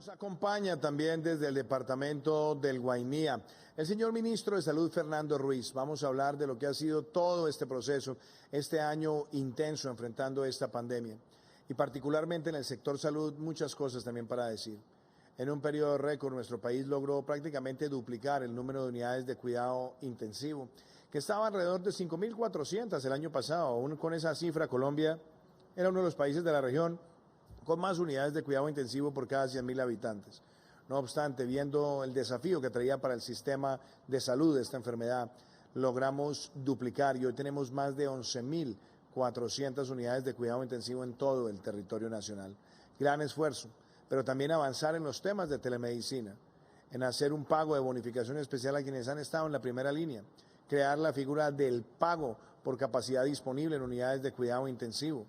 Nos acompaña también desde el departamento del Guainía el señor ministro de Salud, Fernando Ruiz. Vamos a hablar de lo que ha sido todo este proceso, este año intenso enfrentando esta pandemia. Y particularmente en el sector salud, muchas cosas también para decir. En un periodo récord, nuestro país logró prácticamente duplicar el número de unidades de cuidado intensivo, que estaba alrededor de 5.400 el año pasado. Aún con esa cifra, Colombia era uno de los países de la región con más unidades de cuidado intensivo por cada 100.000 habitantes. No obstante, viendo el desafío que traía para el sistema de salud esta enfermedad, logramos duplicar y hoy tenemos más de 11.400 unidades de cuidado intensivo en todo el territorio nacional. Gran esfuerzo, pero también avanzar en los temas de telemedicina, en hacer un pago de bonificación especial a quienes han estado en la primera línea, crear la figura del pago por capacidad disponible en unidades de cuidado intensivo,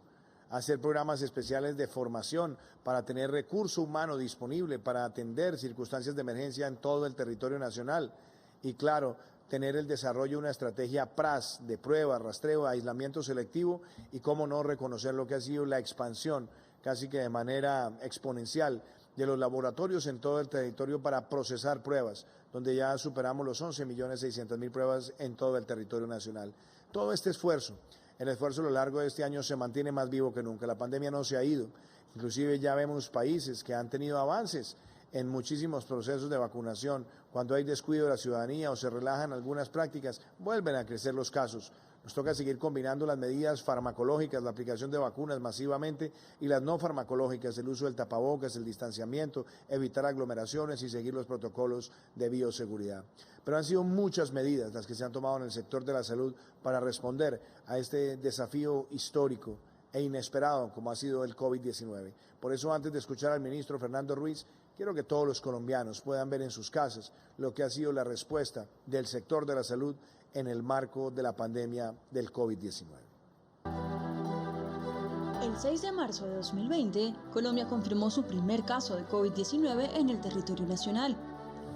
hacer programas especiales de formación para tener recurso humano disponible para atender circunstancias de emergencia en todo el territorio nacional y, claro, tener el desarrollo de una estrategia PRAS de prueba, rastreo, aislamiento selectivo y, cómo no, reconocer lo que ha sido la expansión casi que de manera exponencial de los laboratorios en todo el territorio para procesar pruebas, donde ya superamos los 11.600.000 pruebas en todo el territorio nacional. Todo este esfuerzo, el esfuerzo a lo largo de este año se mantiene más vivo que nunca. La pandemia no se ha ido. Inclusive ya vemos países que han tenido avances en muchísimos procesos de vacunación. Cuando hay descuido de la ciudadanía o se relajan algunas prácticas, vuelven a crecer los casos. Nos toca seguir combinando las medidas farmacológicas, la aplicación de vacunas masivamente y las no farmacológicas, el uso del tapabocas, el distanciamiento, evitar aglomeraciones y seguir los protocolos de bioseguridad. Pero han sido muchas medidas las que se han tomado en el sector de la salud para responder a este desafío histórico e inesperado como ha sido el COVID-19. Por eso, antes de escuchar al ministro Fernando Ruiz, quiero que todos los colombianos puedan ver en sus casas lo que ha sido la respuesta del sector de la salud en el marco de la pandemia del COVID-19. El 6 de marzo de 2020, Colombia confirmó su primer caso de COVID-19 en el territorio nacional.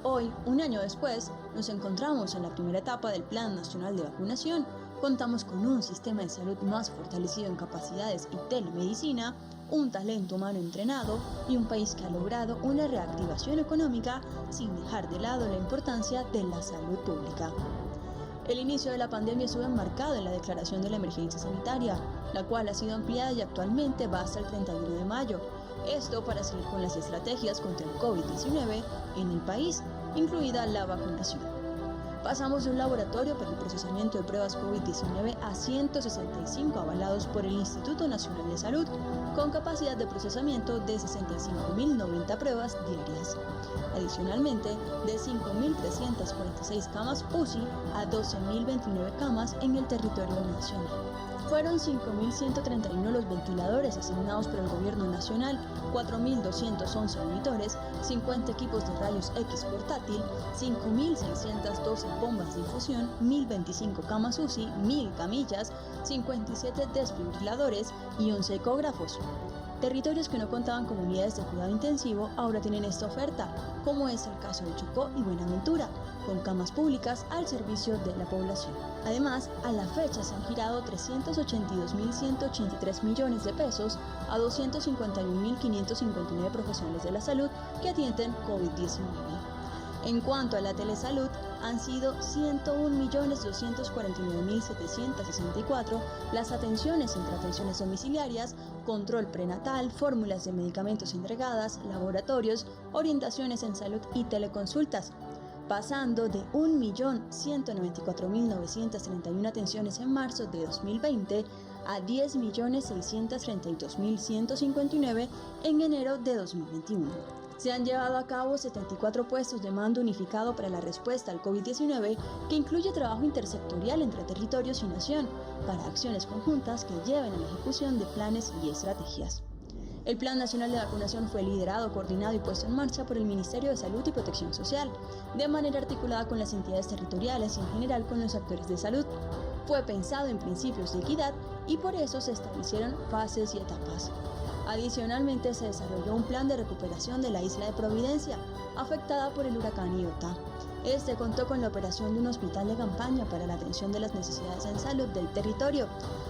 Hoy, un año después, nos encontramos en la primera etapa del Plan Nacional de Vacunación. Contamos con un sistema de salud más fortalecido en capacidades y telemedicina, un talento humano entrenado y un país que ha logrado una reactivación económica sin dejar de lado la importancia de la salud pública. El inicio de la pandemia estuvo enmarcado en la declaración de la emergencia sanitaria, la cual ha sido ampliada y actualmente va hasta el 31 de mayo. Esto para seguir con las estrategias contra el COVID-19 en el país, incluida la vacunación. Pasamos de un laboratorio para el procesamiento de pruebas COVID-19 a 165 avalados por el Instituto Nacional de Salud, con capacidad de procesamiento de 65.090 pruebas diarias. Adicionalmente, de 5.346 camas UCI a 12.029 camas en el territorio nacional. Fueron 5.131 los ventiladores asignados por el Gobierno Nacional, 4.211 monitores, 50 equipos de rayos X portátil, 5.612 bombas de infusión, 1.025 camas UCI, 1.000 camillas, 57 desfibriladores y 11 ecógrafos. Territorios que no contaban con unidades de cuidado intensivo ahora tienen esta oferta, como es el caso de Chocó y Buenaventura, con camas públicas al servicio de la población. Además, a la fecha se han girado 382.183 millones de pesos a 251.559 profesionales de la salud que atienden COVID-19. En cuanto a la telesalud, han sido 101.249.764 las atenciones entre atenciones domiciliarias, control prenatal, fórmulas de medicamentos entregadas, laboratorios, orientaciones en salud y teleconsultas, pasando de 1.194.931 atenciones en marzo de 2020 a 10.632.159 en enero de 2021. Se han llevado a cabo 74 puestos de mando unificado para la respuesta al COVID-19, que incluye trabajo intersectorial entre territorios y nación, para acciones conjuntas que lleven a la ejecución de planes y estrategias. El Plan Nacional de Vacunación fue liderado, coordinado y puesto en marcha por el Ministerio de Salud y Protección Social, de manera articulada con las entidades territoriales y en general con los actores de salud. Fue pensado en principios de equidad y por eso se establecieron fases y etapas. Adicionalmente, se desarrolló un plan de recuperación de la isla de Providencia, afectada por el huracán Iota. Este contó con la operación de un hospital de campaña para la atención de las necesidades en salud del territorio,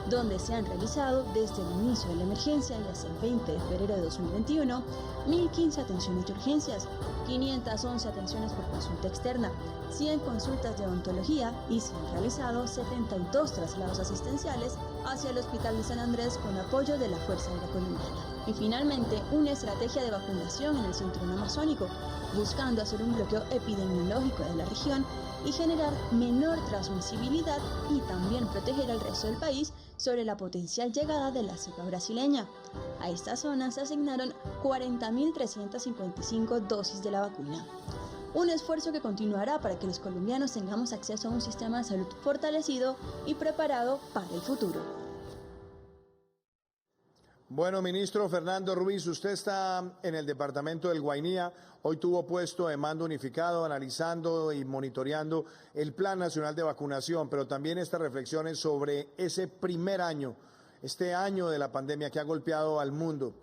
donde se han realizado desde el inicio de la emergencia y hasta el 20 de febrero de 2021, 1.015 atenciones de urgencias, 511 atenciones por consulta externa, 100 consultas de odontología y se han realizado 72 traslados asistenciales hacia el Hospital de San Andrés con apoyo de la Fuerza Aérea Colombiana. Y finalmente, una estrategia de vacunación en el cinturón amazónico, buscando hacer un bloqueo epidemiológico de la región y generar menor transmisibilidad y también proteger al resto del país sobre la potencial llegada de la cepa brasileña. A esta zona se asignaron 40.355 dosis de la vacuna. Un esfuerzo que continuará para que los colombianos tengamos acceso a un sistema de salud fortalecido y preparado para el futuro. Bueno, ministro Fernando Ruiz, usted está en el departamento del Guainía. Hoy tuvo puesto de mando unificado, analizando y monitoreando el Plan Nacional de Vacunación, pero también estas reflexiones sobre ese primer año, este año de la pandemia que ha golpeado al mundo,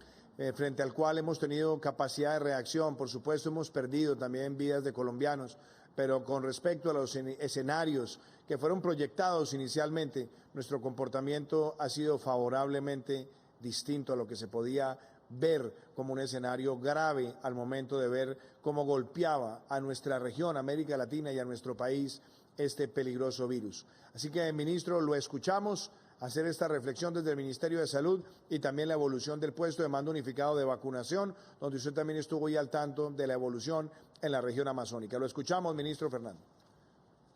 frente al cual hemos tenido capacidad de reacción. Por supuesto, hemos perdido también vidas de colombianos, pero con respecto a los escenarios que fueron proyectados inicialmente, nuestro comportamiento ha sido favorablemente distinto a lo que se podía ver como un escenario grave al momento de ver cómo golpeaba a nuestra región, América Latina y a nuestro país este peligroso virus. Así que, ministro, lo escuchamos hacer esta reflexión desde el Ministerio de Salud y también la evolución del puesto de mando unificado de vacunación, donde usted también estuvo ya al tanto de la evolución en la región amazónica. Lo escuchamos, ministro Fernando.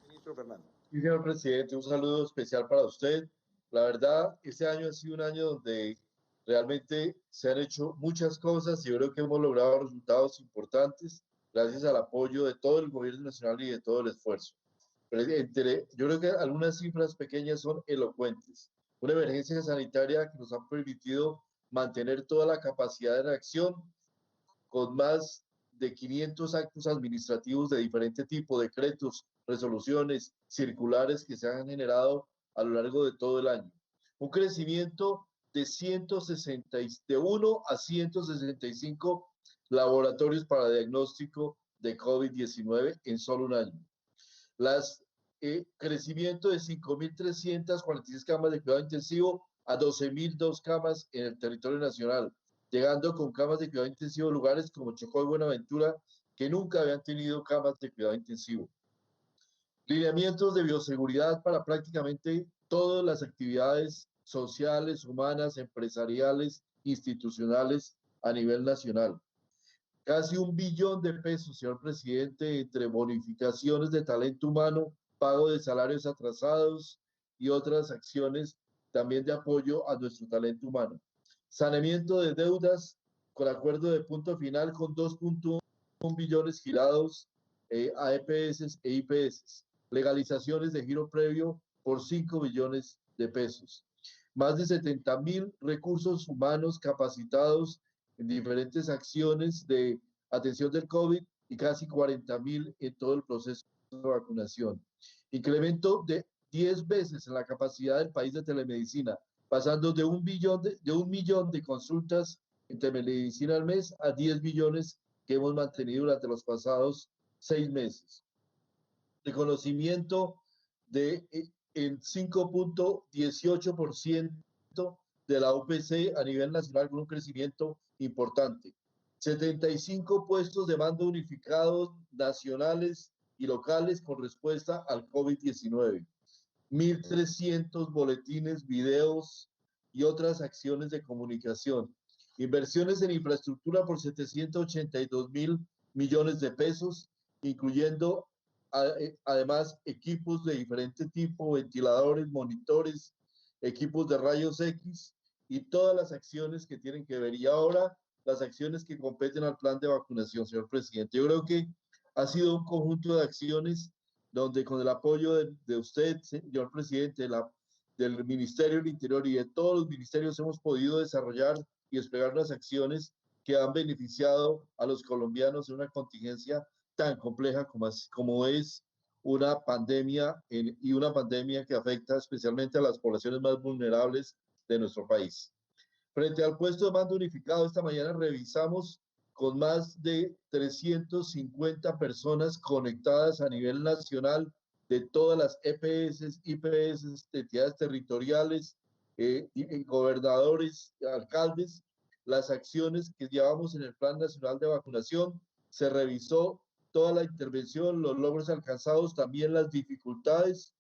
Ministro Fernando. Sí, señor presidente, un saludo especial para usted. La verdad, este año ha sido un año donde realmente se han hecho muchas cosas y yo creo que hemos logrado resultados importantes gracias al apoyo de todo el gobierno nacional y de todo el esfuerzo. Pero yo creo que algunas cifras pequeñas son elocuentes. Una emergencia sanitaria que nos ha permitido mantener toda la capacidad de reacción con más de 500 actos administrativos de diferente tipo, decretos, resoluciones, circulares que se han generado a lo largo de todo el año. Un crecimiento de 1 a 165 laboratorios para diagnóstico de COVID-19 en solo un año. Crecimiento de 5.346 camas de cuidado intensivo a 12.002 camas en el territorio nacional, llegando con camas de cuidado intensivo a lugares como Chocó y Buenaventura, que nunca habían tenido camas de cuidado intensivo. Lineamientos de bioseguridad para prácticamente todas las actividades sociales, humanas, empresariales, institucionales a nivel nacional. Casi 1 billón de pesos, señor presidente, entre bonificaciones de talento humano, pago de salarios atrasados y otras acciones también de apoyo a nuestro talento humano. Saneamiento de deudas con acuerdo de punto final con 2.1 billones girados a EPS e IPS. Legalizaciones de giro previo por 5 billones de pesos. Más de 70.000 recursos humanos capacitados en diferentes acciones de atención del COVID y casi 40.000 en todo el proceso de vacunación. Incremento de 10 veces en la capacidad del país de telemedicina, pasando de 1 millón de consultas en telemedicina al mes a 10 millones que hemos mantenido durante los pasados 6 meses. Reconocimiento de el 5.18% de la UPC a nivel nacional con un crecimiento importante. 75 puestos de mando unificados nacionales y locales con respuesta al COVID-19. 1.300 boletines, videos y otras acciones de comunicación. Inversiones en infraestructura por 782.000 millones de pesos, incluyendo además equipos de diferente tipo, ventiladores, monitores, equipos de rayos X y todas las acciones que tienen que ver. Y ahora las acciones que competen al plan de vacunación, señor presidente. Yo creo que ha sido un conjunto de acciones donde con el apoyo de usted, señor presidente, del Ministerio del Interior y de todos los ministerios hemos podido desarrollar y desplegar unas acciones que han beneficiado a los colombianos en una contingencia tan compleja como es una pandemia y una pandemia que afecta especialmente a las poblaciones más vulnerables de nuestro país. Frente al puesto de mando unificado, esta mañana revisamos con más de 350 personas conectadas a nivel nacional de todas las EPS, IPS, entidades territoriales, gobernadores, alcaldes, las acciones que llevamos en el Plan Nacional de Vacunación. Se revisó toda la intervención, los logros alcanzados, también las dificultades.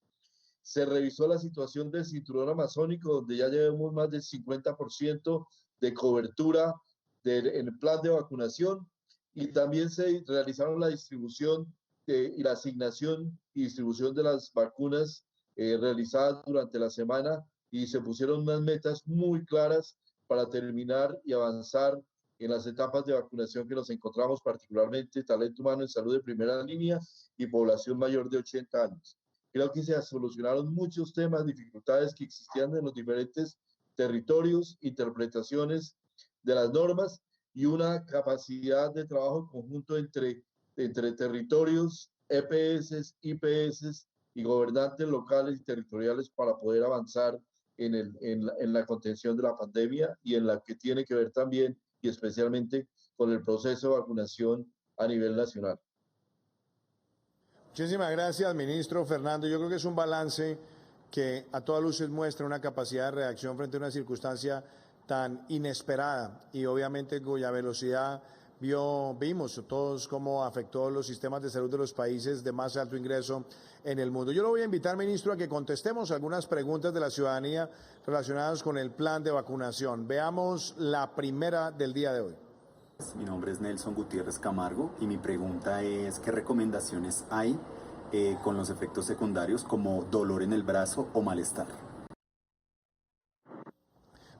Se revisó la situación del cinturón amazónico, donde ya llevamos más del 50% de cobertura en el plan de vacunación, y también se realizaron la distribución y la asignación y distribución de las vacunas realizadas durante la semana, y se pusieron unas metas muy claras para terminar y avanzar en las etapas de vacunación que nos encontramos, particularmente talento humano en salud de primera línea y población mayor de 80 años. Creo que se solucionaron muchos temas, dificultades que existían en los diferentes territorios, interpretaciones de las normas y una capacidad de trabajo conjunto entre territorios, EPS, IPS y gobernantes locales y territoriales para poder avanzar en la contención de la pandemia, y en la que tiene que ver también y especialmente con el proceso de vacunación a nivel nacional. Muchísimas gracias, ministro Fernando. Yo creo que es un balance que a todas luces muestra una capacidad de reacción frente a una circunstancia tan inesperada, y obviamente cuya velocidad vimos todos cómo afectó los sistemas de salud de los países de más alto ingreso en el mundo. Yo lo voy a invitar, ministro, a que contestemos algunas preguntas de la ciudadanía relacionadas con el plan de vacunación. Veamos la primera del día de hoy. Mi nombre es Nelson Gutiérrez Camargo y mi pregunta es: ¿qué recomendaciones hay con los efectos secundarios como dolor en el brazo o malestar?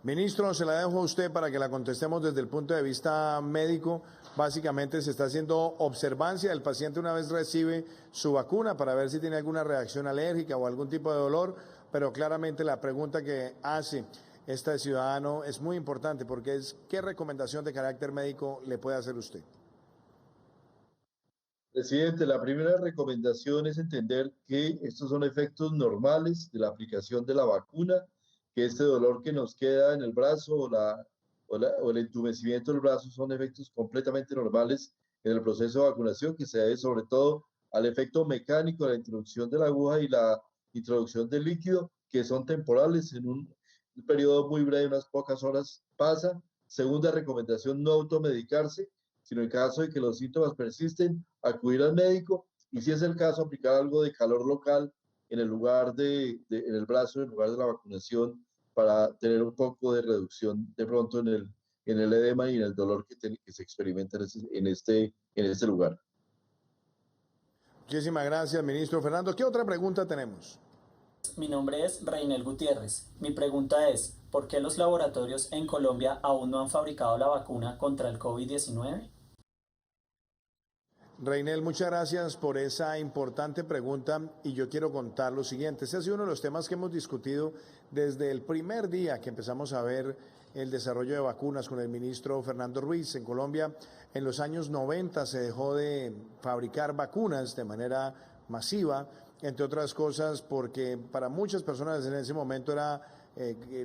Ministro, se la dejo a usted para que la contestemos desde el punto de vista médico. Básicamente se está haciendo observancia del paciente una vez recibe su vacuna para ver si tiene alguna reacción alérgica o algún tipo de dolor, pero claramente la pregunta que hace este ciudadano es muy importante, porque es: ¿qué recomendación de carácter médico le puede hacer usted? Presidente, la primera recomendación es entender que estos son efectos normales de la aplicación de la vacuna, que este dolor que nos queda en el brazo o el entumecimiento del brazo son efectos completamente normales en el proceso de vacunación, que se debe sobre todo al efecto mecánico de la introducción de la aguja y la introducción del líquido, que son temporales, en un periodo muy breve, unas pocas horas pasa. Segunda recomendación: no automedicarse, sino en caso de que los síntomas persisten, acudir al médico, y si es el caso, aplicar algo de calor local en el lugar en el brazo, en lugar de la vacunación, para tener un poco de reducción de pronto en el edema y en el dolor que se experimenta en este lugar. Muchísimas gracias, ministro Fernando. ¿Qué otra pregunta tenemos? Mi nombre es Reinel Gutiérrez. Mi pregunta es: ¿por qué los laboratorios en Colombia aún no han fabricado la vacuna contra el COVID-19? Reinel, muchas gracias por esa importante pregunta, y yo quiero contar lo siguiente. Ese ha sido uno de los temas que hemos discutido desde el primer día que empezamos a ver el desarrollo de vacunas con el ministro Fernando Ruiz. En Colombia, en los años 90 se dejó de fabricar vacunas de manera masiva, entre otras cosas porque para muchas personas en ese momento era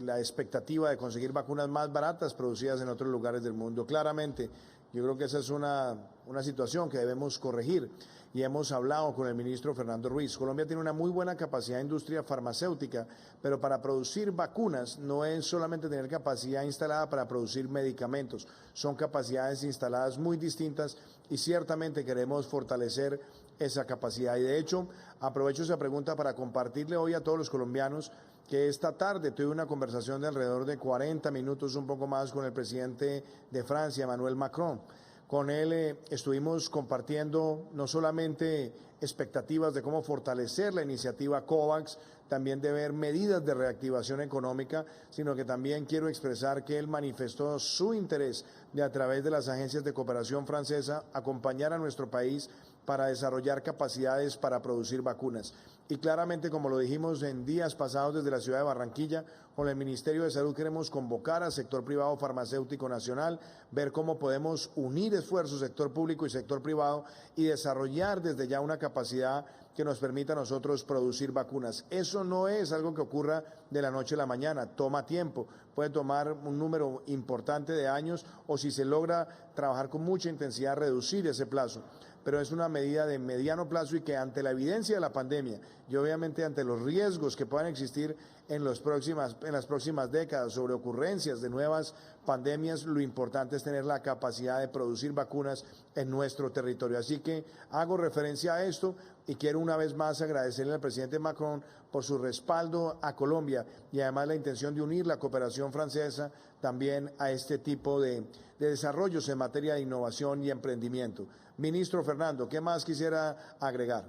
la expectativa de conseguir vacunas más baratas producidas en otros lugares del mundo. Claramente, yo creo que esa es una situación que debemos corregir, y hemos hablado con el ministro Fernando Ruiz. Colombia tiene una muy buena capacidad de industria farmacéutica, pero para producir vacunas no es solamente tener capacidad instalada para producir medicamentos, son capacidades instaladas muy distintas, y ciertamente queremos fortalecer esa capacidad. Y de hecho, aprovecho esa pregunta para compartirle hoy a todos los colombianos que esta tarde tuve una conversación de alrededor de 40 minutos, un poco más, con el presidente de Francia, Emmanuel Macron. Con él estuvimos compartiendo no solamente expectativas de cómo fortalecer la iniciativa COVAX, también de ver medidas de reactivación económica, sino que también quiero expresar que él manifestó su interés de, a través de las agencias de cooperación francesa, acompañar a nuestro país para desarrollar capacidades para producir vacunas. Y claramente, como lo dijimos en días pasados desde la ciudad de Barranquilla, con el Ministerio de Salud queremos convocar al sector privado farmacéutico nacional, ver cómo podemos unir esfuerzos sector público y sector privado y desarrollar desde ya una capacidad que nos permita a nosotros producir vacunas. Eso no es algo que ocurra de la noche a la mañana, toma tiempo, puede tomar un número importante de años o si se logra trabajar con mucha intensidad reducir ese plazo. Pero es una medida de mediano plazo y que ante la evidencia de la pandemia y obviamente ante los riesgos que puedan existir en las próximas décadas sobre ocurrencias de nuevas pandemias, lo importante es tener la capacidad de producir vacunas en nuestro territorio. Así que hago referencia a esto y quiero una vez más agradecerle al presidente Macron por su respaldo a Colombia y además la intención de unir la cooperación francesa también a este tipo de desarrollos en materia de innovación y emprendimiento. Ministro Fernando, ¿qué más quisiera agregar?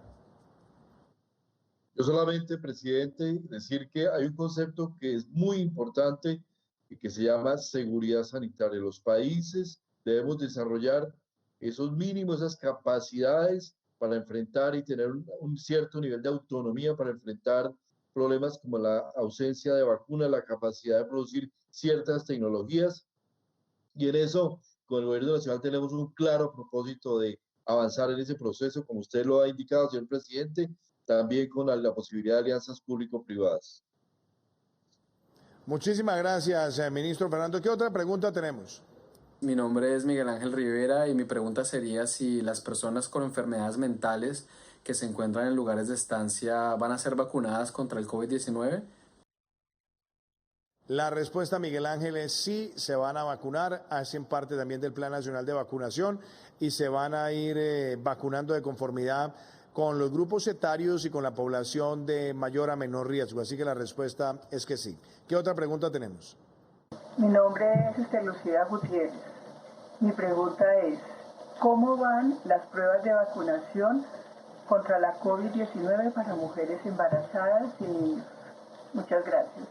Yo solamente, presidente, decir que hay un concepto que es muy importante y que se llama seguridad sanitaria. Los países debemos desarrollar esos mínimos, esas capacidades para enfrentar y tener un cierto nivel de autonomía para enfrentar problemas como la ausencia de vacunas, la capacidad de producir ciertas tecnologías. Y en eso, con el gobierno nacional tenemos un claro propósito de avanzar en ese proceso, como usted lo ha indicado, señor presidente, también con la posibilidad de alianzas público-privadas. Muchísimas gracias, ministro Fernando. ¿Qué otra pregunta tenemos? Mi nombre es Miguel Ángel Rivera y mi pregunta sería si las personas con enfermedades mentales que se encuentran en lugares de estancia van a ser vacunadas contra el COVID-19. La respuesta, Miguel Ángel, es sí, se van a vacunar, hacen parte también del Plan Nacional de Vacunación y se van a ir vacunando de conformidad con los grupos etarios y con la población de mayor a menor riesgo. Así que la respuesta es que sí. ¿Qué otra pregunta tenemos? Mi nombre es Lucía Gutiérrez. Mi pregunta es, ¿cómo van las pruebas de vacunación contra la COVID-19 para mujeres embarazadas y niños? Muchas gracias.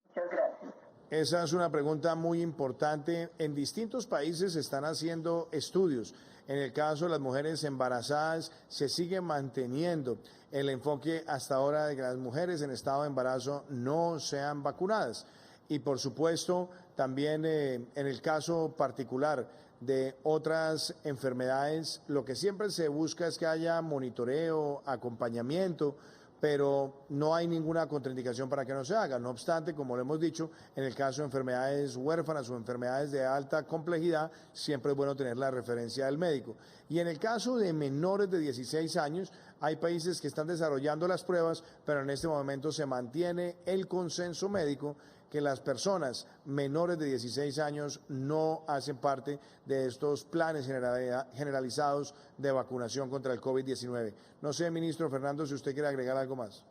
Muchas gracias. Esa es una pregunta muy importante. En distintos países se están haciendo estudios. En el caso de las mujeres embarazadas se sigue manteniendo el enfoque hasta ahora de que las mujeres en estado de embarazo no sean vacunadas. Y por supuesto también en el caso particular de otras enfermedades, lo que siempre se busca es que haya monitoreo, acompañamiento, pero no hay ninguna contraindicación para que no se haga. No obstante, como lo hemos dicho, en el caso de enfermedades huérfanas o enfermedades de alta complejidad, siempre es bueno tener la referencia del médico. Y en el caso de menores de 16 años, hay países que están desarrollando las pruebas, pero en este momento se mantiene el consenso médico que las personas menores de 16 años no hacen parte de estos planes generalizados de vacunación contra el COVID-19. No sé, ministro Fernando, si usted quiere agregar algo más.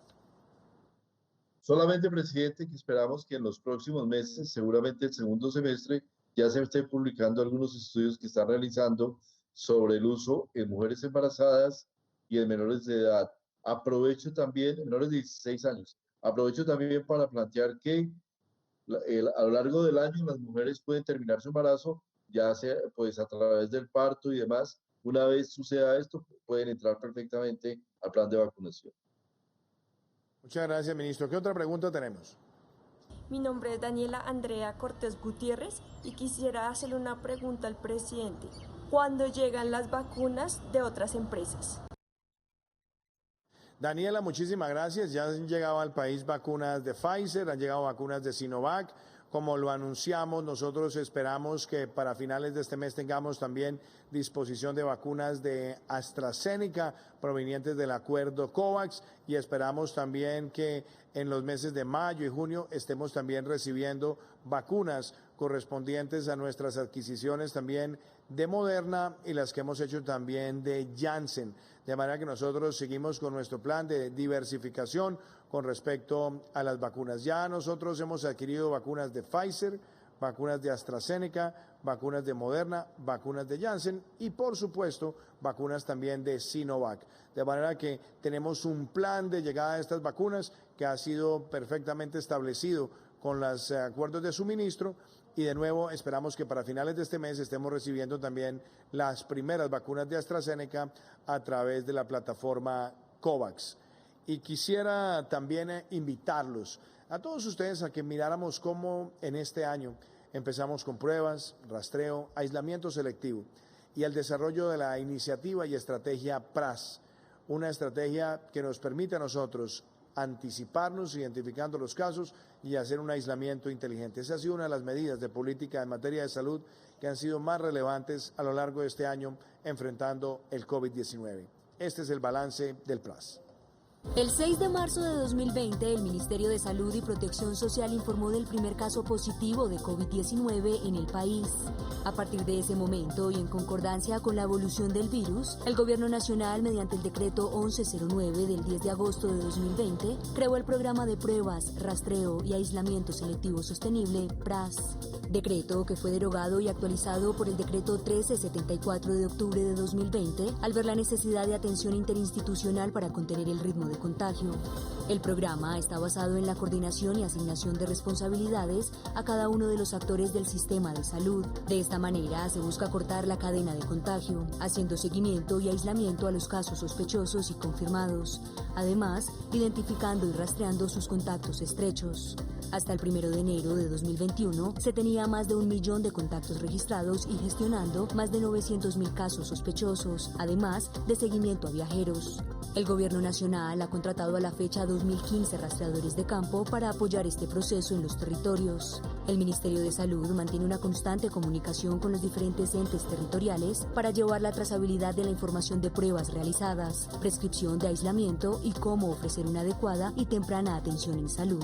Solamente, presidente, que esperamos que en los próximos meses, seguramente el segundo semestre, ya se estén publicando algunos estudios que están realizando sobre el uso en mujeres embarazadas y en menores de edad. Aprovecho también, menores de 16 años, aprovecho también para plantear que a lo largo del año las mujeres pueden terminar su embarazo, ya sea pues a través del parto y demás. Una vez suceda esto, pueden entrar perfectamente al plan de vacunación. Muchas gracias, ministro. ¿Qué otra pregunta tenemos? Mi nombre es Daniela Andrea Cortés Gutiérrez y quisiera hacerle una pregunta al presidente. ¿Cuándo llegan las vacunas de otras empresas? Daniela, muchísimas gracias. Ya han llegado al país vacunas de Pfizer, han llegado vacunas de Sinovac. Como lo anunciamos, nosotros esperamos que para finales de este mes tengamos también disposición de vacunas de AstraZeneca provenientes del acuerdo COVAX y esperamos también que en los meses de mayo y junio estemos también recibiendo vacunas correspondientes a nuestras adquisiciones también de Moderna y las que hemos hecho también de Janssen. De manera que nosotros seguimos con nuestro plan de diversificación con respecto a las vacunas. Ya nosotros hemos adquirido vacunas de Pfizer, vacunas de AstraZeneca, vacunas de Moderna, vacunas de Janssen y por supuesto vacunas también de Sinovac. De manera que tenemos un plan de llegada de estas vacunas que ha sido perfectamente establecido con los acuerdos de suministro y de nuevo esperamos que para finales de este mes estemos recibiendo también las primeras vacunas de AstraZeneca a través de la plataforma COVAX. Y quisiera también invitarlos a todos ustedes a que miráramos cómo en este año empezamos con pruebas, rastreo, aislamiento selectivo y el desarrollo de la iniciativa y estrategia PRAS, una estrategia que nos permite a nosotros anticiparnos identificando los casos y hacer un aislamiento inteligente. Esa ha sido una de las medidas de política en materia de salud que han sido más relevantes a lo largo de este año enfrentando el COVID-19. Este es el balance del PLAS. El 6 de marzo de 2020, el Ministerio de Salud y Protección Social informó del primer caso positivo de COVID-19 en el país. A partir de ese momento y en concordancia con la evolución del virus, el Gobierno Nacional, mediante el decreto 1109 del 10 de agosto de 2020, creó el programa de pruebas, rastreo y aislamiento selectivo sostenible, PRAS. Decreto que fue derogado y actualizado por el decreto 1374 de octubre de 2020, al ver la necesidad de atención interinstitucional para contener el ritmo de contagio. El programa está basado en la coordinación y asignación de responsabilidades a cada uno de los actores del sistema de salud. De esta manera se busca cortar la cadena de contagio, haciendo seguimiento y aislamiento a los casos sospechosos y confirmados, además identificando y rastreando sus contactos estrechos. Hasta el 1 de enero de 2021 se tenía más de 1 millón de contactos registrados y gestionando más de 900.000 casos sospechosos, además de seguimiento a viajeros. El Gobierno Nacional ha contratado a la fecha 2.015 rastreadores de campo para apoyar este proceso en los territorios. El Ministerio de Salud mantiene una constante comunicación con los diferentes entes territoriales para llevar la trazabilidad de la información de pruebas realizadas, prescripción de aislamiento y cómo ofrecer una adecuada y temprana atención en salud.